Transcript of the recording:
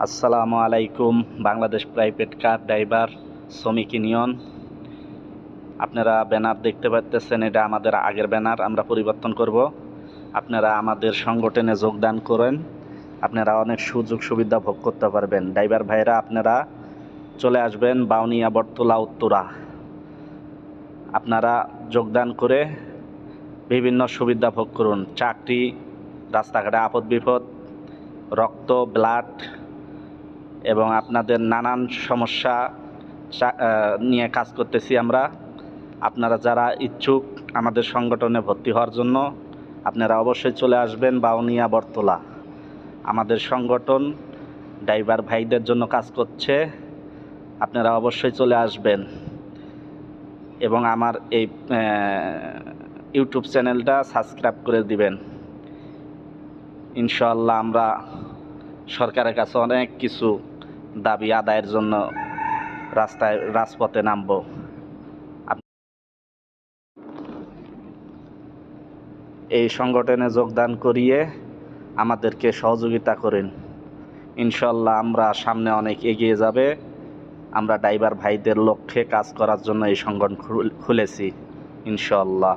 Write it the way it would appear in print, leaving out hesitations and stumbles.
আসসালামু আলাইকুম। Bangladesh private car driver শ্রমিক ইউনিয়ন। আপনারা ব্যানার দেখতে পাচ্ছেন, এটা আমাদের আগের ব্যানার, আমরা পরিবর্তন করব। আপনারা আমাদের সংগঠনে যোগদান করেন, আপনারা অনেক সুযোগ সুবিধা ভোগ করতে পারবেন। ড্রাইভার ভাইরা আপনারা চলে আসবেন বাউনিয়া বটতলা উত্তরা। আপনারা যোগদান করে বিভিন্ন সুবিধা ভোগ করুন। চাকরি, রাস্তাঘাটে আপদ বিপদ, রক্ত, ব্লাড এবং আপনাদের নানান সমস্যা নিয়ে কাজ করতেছি আমরা। আপনারা যারা ইচ্ছুক আমাদের সংগঠনে ভর্তি হওয়ার জন্য, আপনারা অবশ্যই চলে আসবেন বাউনিয়া বটতলা। আমাদের সংগঠন ড্রাইভার ভাইদের জন্য কাজ করছে, আপনারা অবশ্যই চলে আসবেন এবং আমার এই ইউটিউব চ্যানেলটা সাবস্ক্রাইব করে দিবেন। ইনশাআল্লাহ আমরা সরকারের কাছে অনেক কিছু দাবি আদায়ের জন্য রাজপথে নামব। এই সংগঠনে যোগদান করিয়ে আমাদেরকে সহযোগিতা করেন। ইনশাআল্লাহ আমরা সামনে অনেক এগিয়ে যাবে। আমরা ড্রাইভার ভাইদের লক্ষ্যে কাজ করার জন্য এই সংগঠন খুলেছি ইনশাআল্লাহ।